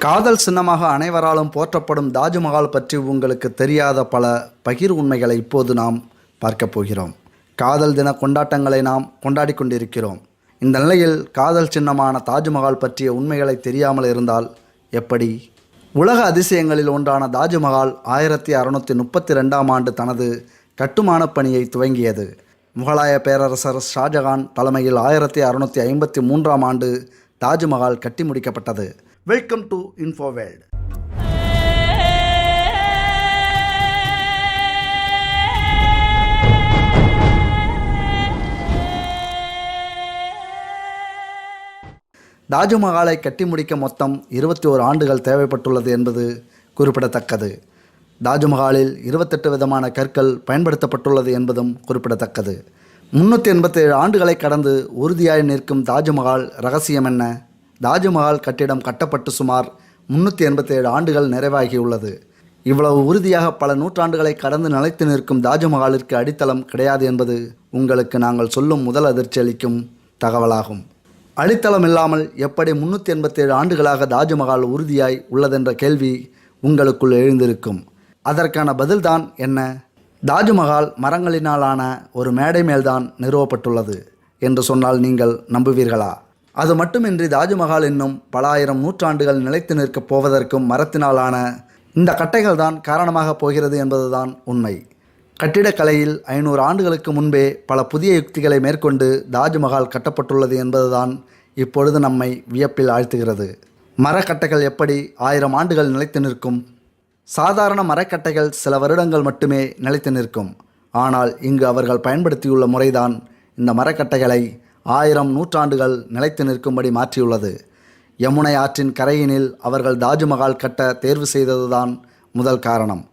காதல் சின்னமாக அனைவராலும் போற்றப்படும் தாஜ்மஹால் பற்றி உங்களுக்கு தெரியாத பல பகிர் உண்மைகளை இப்போது நாம் பார்க்கப் போகிறோம். காதல் தின கொண்டாட்டங்களை நாம் கொண்டாடி கொண்டிருக்கிறோம். இந்த நிலையில் காதல் சின்னமான தாஜ்மஹால் பற்றிய உண்மைகளை தெரியாமல் இருந்தால் எப்படி? உலக அதிசயங்களில் ஒன்றான தாஜ்மஹால் 1632ஆம் ஆண்டு தனது கட்டுமான பணியை துவங்கியது. முகலாய பேரரசர் ஷாஜகான் தலைமையில் 1653ஆம் ஆண்டு தாஜ்மஹால் கட்டி முடிக்கப்பட்டது. Welcome to இன்ஃபோவேல்ட். தாஜ்மஹாலை கட்டி முடிக்க மொத்தம் 21 ஆண்டுகள் தேவைப்பட்டுள்ளது என்பது குறிப்பிடத்தக்கது. தாஜ்மஹாலில் 28 விதமான கற்கள் பயன்படுத்தப்பட்டுள்ளது என்பதும் குறிப்பிடத்தக்கது. 387 ஆண்டுகளை கடந்து உறுதியாய் நிற்கும் தாஜ்மஹால் ரகசியம் என்ன? தாஜ்மஹால் கட்டிடம் கட்டப்பட்டு சுமார் 387 ஆண்டுகள் நிறைவாகியுள்ளது. இவ்வளவு உறுதியாக பல நூற்றாண்டுகளை கடந்து நிலைத்து நிற்கும் தாஜ்மஹாலிற்கு அடித்தளம் கிடையாது என்பது உங்களுக்கு நாங்கள் சொல்லும் முதல் அதிர்ச்சி அளிக்கும் தகவலாகும். அடித்தளம் இல்லாமல் எப்படி 387 ஆண்டுகளாக தாஜ்மஹால் உறுதியாய் உள்ளதென்ற கேள்வி உங்களுக்குள் எழுந்திருக்கும். அதற்கான பதில்தான் என்ன? தாஜ்மஹால் மரங்களினாலான ஒரு மேடை மேல்தான் நிறுவப்பட்டுள்ளது என்று சொன்னால் நீங்கள் நம்புவீர்களா? அது மட்டுமின்றி தாஜ்மஹால் இன்னும் பல ஆயிரம் நூற்றாண்டுகள் நிலைத்து நிற்கப் போவதற்கும் மரத்தினாலான இந்த கட்டைகள் தான் காரணமாக போகிறது என்பதுதான் உண்மை. கட்டிடக்கலையில் 500 ஆண்டுகளுக்கு முன்பே பல புதிய யுக்திகளை மேற்கொண்டு தாஜ்மஹால் கட்டப்பட்டுள்ளது என்பதுதான் இப்பொழுது நம்மை வியப்பில் ஆழ்த்துகிறது. மரக்கட்டைகள் எப்படி 1000 ஆண்டுகள் நிலைத்து நிற்கும்? சாதாரண மரக்கட்டைகள் சில வருடங்கள் மட்டுமே நிலைத்து நிற்கும். ஆனால் இங்கு அவர்கள் பயன்படுத்தியுள்ள முறைதான் இந்த மரக்கட்டைகளை 1000 நூற்றாண்டுகள் நிலைத்து நிற்கும்படி மாற்றியுள்ளது. யமுனை ஆற்றின் கரையினில் அவர்கள் தாஜ்மஹால் கட்ட தேர்வு செய்ததுதான் முதல் காரணம்.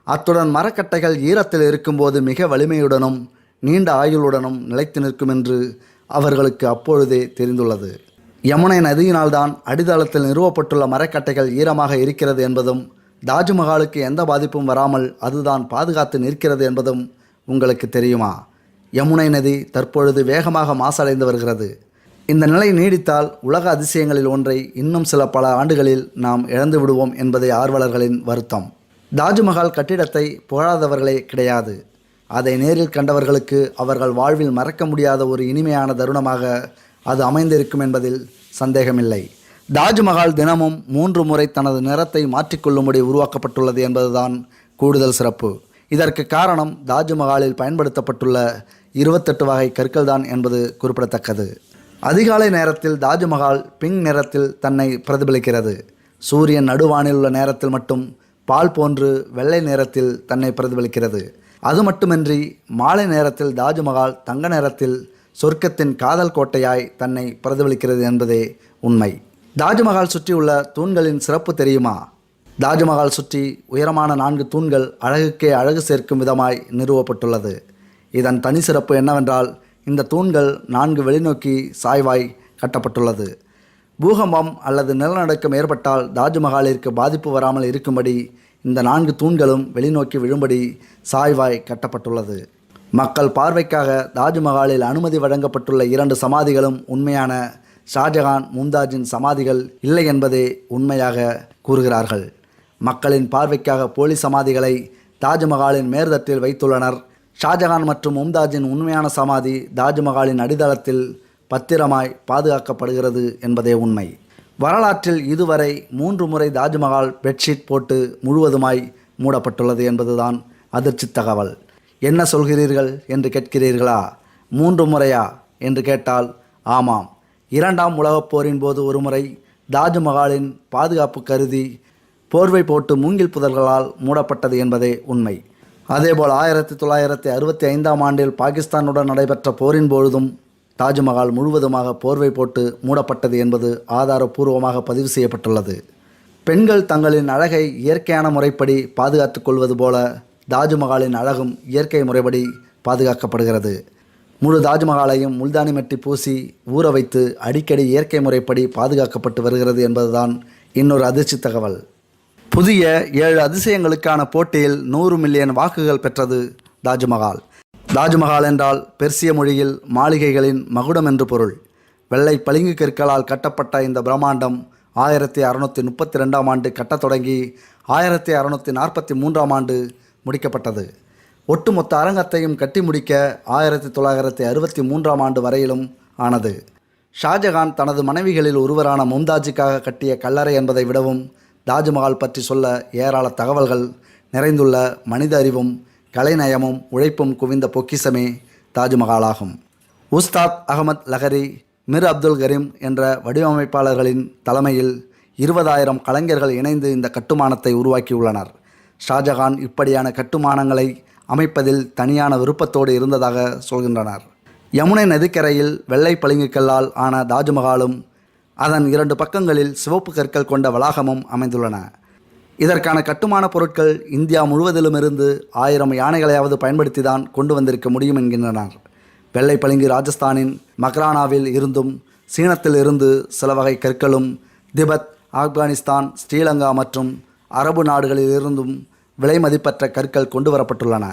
அத்துடன் மரக்கட்டைகள் ஈரத்தில் இருக்கும்போது மிக வலிமையுடனும் நீண்ட ஆயுளுடனும் நிலைத்து நிற்கும் என்று அவர்களுக்கு அப்பொழுதே தெரிந்துள்ளது. யமுனை நதியினால்தான் அடித்தளத்தில் நிறுவப்பட்டுள்ள மரக்கட்டைகள் ஈரமாக இருக்கிறது என்பதும் தாஜ்மஹாலுக்கு எந்த பாதிப்பும் வராமல் அதுதான் பாதுகாத்து நிற்கிறது என்பதும் உங்களுக்கு தெரியுமா? யமுனை நதி தற்பொழுது வேகமாக மாசடைந்து வருகிறது. இந்த நிலை நீடித்தால் உலக அதிசயங்களில் ஒன்றை இன்னும் பல ஆண்டுகளில் நாம் இழந்து விடுவோம் என்பதே ஆர்வலர்களின் வருத்தம். தாஜ்மஹால் கட்டிடத்தை புகழாதவர்களே கிடையாது. அதை நேரில் கண்டவர்களுக்கு அவர்கள் வாழ்வில் மறக்க முடியாத ஒரு இனிமையான தருணமாக அது அமைந்திருக்கும் என்பதில் சந்தேகமில்லை. தாஜ்மஹால் தினமும் 3 முறை தனது நிறத்தை மாற்றிக்கொள்ளும்படி உருவாக்கப்பட்டுள்ளது என்பதுதான் கூடுதல் சிறப்பு. இதற்கு காரணம் தாஜ்மஹாலில் பயன்படுத்தப்பட்டுள்ள 28 வகை கற்கள் தான் என்பது குறிப்பிடத்தக்கது. அதிகாலை நேரத்தில் தாஜ்மஹால் பிங்க் நிறத்தில் தன்னை பிரதிபலிக்கிறது. சூரியன் நடுவானில் உள்ள நேரத்தில் மட்டும் பால் போன்று வெள்ளை நிறத்தில் தன்னை பிரதிபலிக்கிறது. அது மட்டுமின்றி மாலை நேரத்தில் தாஜ்மஹால் தங்க நிறத்தில் சொர்க்கத்தின் காதல் கோட்டையாய் தன்னை பிரதிபலிக்கிறது என்பதே உண்மை. தாஜ்மஹால் சுற்றியுள்ள தூண்களின் சிறப்பு தெரியுமா? தாஜ்மஹால் சுற்றி உயரமான 4 தூண்கள் அழகுக்கே அழகு சேர்க்கும் விதமாய் நிறுவப்பட்டுள்ளது. இதன் தனி சிறப்பு என்னவென்றால் இந்த தூண்கள் 4 வெளிநோக்கி சாய்வாய் கட்டப்பட்டுள்ளது. பூகம்பம் அல்லது நிலநடுக்கம் ஏற்பட்டால் தாஜ்மஹாலிற்கு பாதிப்பு வராமல் இருக்கும்படி இந்த 4 தூண்களும் வெளிநோக்கி விழும்படி சாய்வாய் கட்டப்பட்டுள்ளது. மக்கள் பார்வைக்காக தாஜ்மஹாலில் அனுமதி வழங்கப்பட்டுள்ள 2 சமாதிகளும் உண்மையான ஷாஜகான் மும்தாஜின் சமாதிகள் இல்லை என்பதே உண்மையாக கூறுகிறார்கள். மக்களின் பார்வைக்காக போலி சமாதிகளை தாஜ்மஹாலின் மேற்தட்டில் வைத்துள்ளனர். ஷாஜகான் மற்றும் மும்தாஜின் உண்மையான சமாதி தாஜ்மஹாலின் அடித்தளத்தில் பத்திரமாய் பாதுகாக்கப்படுகிறது என்பதே உண்மை. வரலாற்றில் இதுவரை 3 முறை தாஜ்மஹால் பெட்ஷீட் போட்டு முழுவதுமாய் மூடப்பட்டுள்ளது என்பதுதான் அதிர்ச்சி தகவல். என்ன சொல்கிறீர்கள் என்று கேட்கிறீர்களா? 3 முறையா என்று கேட்டால் ஆமாம். 2ஆம் உலகப் போரின் போது ஒரு முறை தாஜ்மஹாலின் பாதுகாப்பு கருதி போர்வை போட்டு மூங்கில் புதர்களால் மூடப்பட்டது என்பதே உண்மை. அதேபோல் 1965ஆம் ஆண்டில் பாகிஸ்தானுடன் நடைபெற்ற போரின் பொழுதும் தாஜ்மஹால் முழுவதுமாக போர்வை போட்டு மூடப்பட்டது என்பது ஆதாரபூர்வமாக பதிவு செய்யப்பட்டுள்ளது. பெண்கள் தங்களின் அழகை இயற்கையான முறைப்படி பாதுகாத்து கொள்வது போல தாஜ்மஹாலின் அழகும் இயற்கை முறைப்படி பாதுகாக்கப்படுகிறது. முழு தாஜ்மஹாலையும் முல்தானி மெட்டி பூசி ஊற வைத்து அடிக்கடி இயற்கை முறைப்படி பாதுகாக்கப்பட்டு வருகிறது என்பதுதான் இன்னொரு அதிர்ச்சி தகவல். புதிய 7 அதிசயங்களுக்கான போட்டியில் 100 மில்லியன் வாக்குகள் பெற்றது தாஜ்மஹால். தாஜ்மஹால் என்றால் பெர்சிய மொழியில் மாளிகைகளின் மகுடம் என்று பொருள். வெள்ளை பளிங்கு கற்களால் கட்டப்பட்ட இந்த பிரம்மாண்டம் 1632ஆம் ஆண்டு கட்டத் தொடங்கி 1643ஆம் ஆண்டு முடிக்கப்பட்டது. ஒட்டுமொத்த அரங்கத்தையும் கட்டி முடிக்க 1963ஆம் ஆண்டு வரையிலும் ஆனது. ஷாஜகான் தனது மனைவிகளில் ஒருவரான மும்தாஜுக்காக கட்டிய கல்லறை என்பதை விடவும் தாஜ்மஹால் பற்றி சொல்ல ஏராள தகவல்கள் நிறைந்துள்ள மனித அறிவும் கலைநயமும் உழைப்பும் குவிந்த பொக்கிஷமே தாஜ்மஹாலாகும். உஸ்தாத் அகமத் லகரி, மிர் அப்துல் கரீம் என்ற வடிவமைப்பாளர்களின் தலைமையில் 20,000 கலைஞர்கள் இணைந்து இந்த கட்டுமானத்தை உருவாக்கியுள்ளனர். ஷாஜகான் இப்படியான கட்டுமானங்களை அமைப்பதில் தனியான விருப்பத்தோடு இருந்ததாக சொல்கின்றனர். யமுனை நதிக்கரையில் வெள்ளை பளிங்குக்கல்லால் ஆன தாஜ்மஹாலும் அதன் 2 பக்கங்களில் சிவப்பு கற்கள் கொண்ட வளாகமும் அமைந்துள்ளன. இதற்கான கட்டுமான பொருட்கள் இந்தியா முழுவதிலுமிருந்து 1000 யானைகளையாவது பயன்படுத்தி தான் கொண்டு வந்திருக்க முடியும் என்கின்றனர். வெள்ளை பளிங்கு ராஜஸ்தானின் மக்ரானாவில் இருந்தும் சீனத்தில் இருந்து சில வகை கற்களும் திபெத், ஆப்கானிஸ்தான், ஸ்ரீலங்கா மற்றும் அரபு நாடுகளில் இருந்தும் விலை மதிப்பற்ற கற்கள் கொண்டு வரப்பட்டுள்ளன.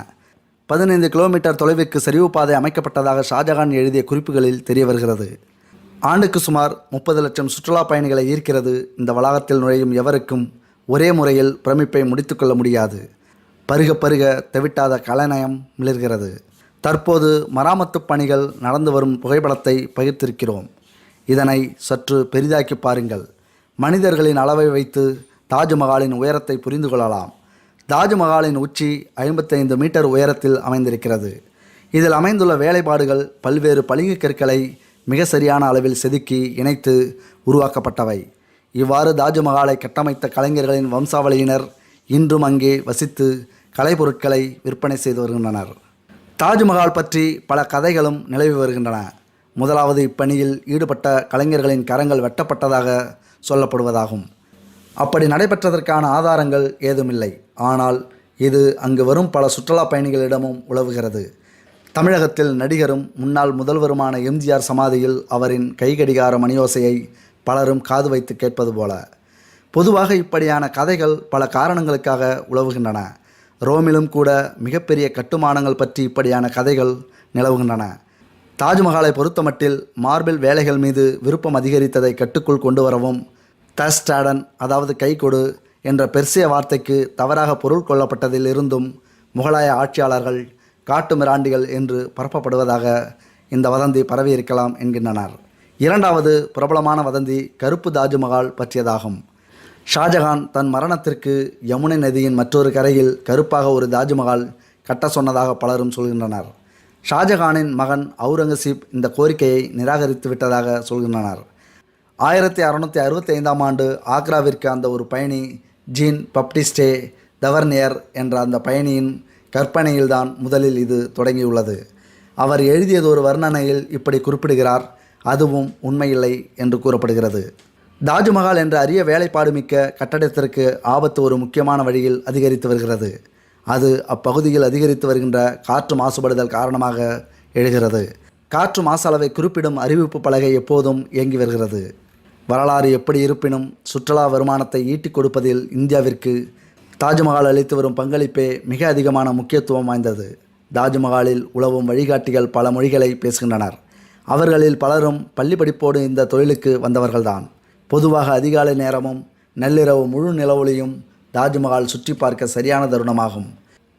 15 கிலோமீட்டர் தொலைவிற்கு சரிவு பாதை அமைக்கப்பட்டதாக ஷாஜகான் எழுதிய குறிப்புகளில் தெரிய வருகிறது. ஆண்டுக்கு சுமார் 30 லட்சம் சுற்றுலா பயணிகளை ஈர்க்கிறது. இந்த வளாகத்தில் நுழையும் எவருக்கும் ஒரே முறையில் பிரமிப்பை முடித்துக்கொள்ள முடியாது. பருக பருக தெவிட்டாத கலைநயம் மிளர்கிறது. தற்போது மராமத்து பணிகள் நடந்து வரும் புகைப்படத்தை பகிர்ந்திருக்கிறோம். இதனை சற்று பெரிதாக்கி பாருங்கள். மனிதர்களின் அளவை வைத்து தாஜ்மஹாலின் உயரத்தை புரிந்து கொள்ளலாம். தாஜ்மஹாலின் உச்சி 55 மீட்டர் உயரத்தில் அமைந்திருக்கிறது. இதில் அமைந்துள்ள வேலைப்பாடுகள் பல்வேறு பளிங்கு கற்களை மிக சரியான அளவில் செதுக்கி இணைத்து உருவாக்கப்பட்டவை. இவ்வாறு தாஜ்மஹாலை கட்டமைத்த கலைஞர்களின் வம்சாவளியினர் இன்றும் அங்கே வசித்து கலைப்பொருட்களை விற்பனை செய்து வருகின்றனர். தாஜ்மஹால் பற்றி பல கதைகளும் நிலவி வருகின்றன. முதலாவது, இப்பணியில் ஈடுபட்ட கலைஞர்களின் கரங்கள் வெட்டப்பட்டதாக சொல்லப்படுவதாகும். அப்படி நடைபெற்றதற்கான ஆதாரங்கள் ஏதுமில்லை. ஆனால் இது அங்கு வரும் பல சுற்றுலா பயணிகளிடமும் உலவுகிறது. தமிழகத்தில் நடிகரும் முன்னாள் முதல்வருமான எம்ஜிஆர் சமாதியில் அவரின் கைகடிகார மணியோசையை பலரும் காது வைத்து கேட்பது போல. பொதுவாக இப்படியான கதைகள் பல காரணங்களுக்காக உலவுகின்றன. ரோமிலும் கூட மிகப்பெரிய கட்டுமானங்கள் பற்றி இப்படியான கதைகள் நிலவுகின்றன. தாஜ்மஹாலை பொறுத்தமட்டில் மார்பிள் வேலைகள் மீது விருப்பம் அதிகரித்ததை கட்டுக்குள் கொண்டு வரவும் தஸ்டாடன், அதாவது கை கொடு என்ற பெர்சிய வார்த்தைக்கு தவறாக பொருள் கொள்ளப்பட்டதில் இருந்தும் முகலாய ஆட்சியாளர்கள் காட்டு மிராண்டிகள் என்று பரப்பப்படுவதாக இந்த வதந்தி பரவியிருக்கலாம் என்கின்றனர். இரண்டாவது பிரபலமான வதந்தி கருப்பு தாஜ்மஹால் பற்றியதாகும். ஷாஜகான் தன் மரணத்திற்கு யமுனை நதியின் மற்றொரு கரையில் கருப்பாக ஒரு தாஜ்மஹால் கட்ட சொன்னதாக பலரும் சொல்கின்றனர். ஷாஜகானின் மகன் அவுரங்கசீப் இந்த கோரிக்கையை நிராகரித்து விட்டதாக சொல்கின்றனர். 1665ஆம் ஆண்டு ஆக்ராவிற்கு அந்த ஒரு பயணி ஜீன் பப்டிஸ்டே தவர்னியர் என்ற அந்த பயணியின் கற்பனையில்தான் முதலில் இது தொடங்கியுள்ளது. அவர் எழுதியது ஒரு வர்ணனையில் இப்படி குறிப்பிடுகிறார். அதுவும் உண்மையில்லை என்று கூறப்படுகிறது. தாஜ்மஹால் என்ற அரிய வேலைப்பாடு மிக்க கட்டடத்திற்கு ஆபத்து ஒரு முக்கியமான வழியில் அதிகரித்து வருகிறது. அது அப்பகுதியில் அதிகரித்து வருகின்ற காற்று மாசுபடுதல் காரணமாக எழுகிறது. காற்று மாசு அளவை குறிப்பிடும் அறிவிப்பு பலகை எப்போதும் இயங்கி வருகிறது. வரலாறு எப்படி இருப்பினும் சுற்றுலா வருமானத்தை ஈட்டிக் கொடுப்பதில் இந்தியாவிற்கு தாஜ்மஹால் அளித்து வரும் பங்களிப்பே மிக அதிகமான முக்கியத்துவம் வாய்ந்தது. தாஜ்மஹாலில் உலவும் வழிகாட்டிகள் பல மொழிகளை பேசுகின்றனர். அவர்களில் பலரும் பள்ளி படிப்போடு இந்த தொழிலுக்கு வந்தவர்கள்தான். பொதுவாக அதிகாலை நேரமும் நள்ளிரவு முழு நிலவொளியும் தாஜ்மஹால் சுற்றி பார்க்க சரியான தருணமாகும்.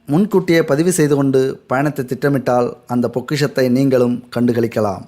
முன்கூட்டியே பதிவு செய்து கொண்டு பயணத்தை திட்டமிட்டால் அந்த பொக்கிஷத்தை நீங்களும் கண்டுகளிக்கலாம்.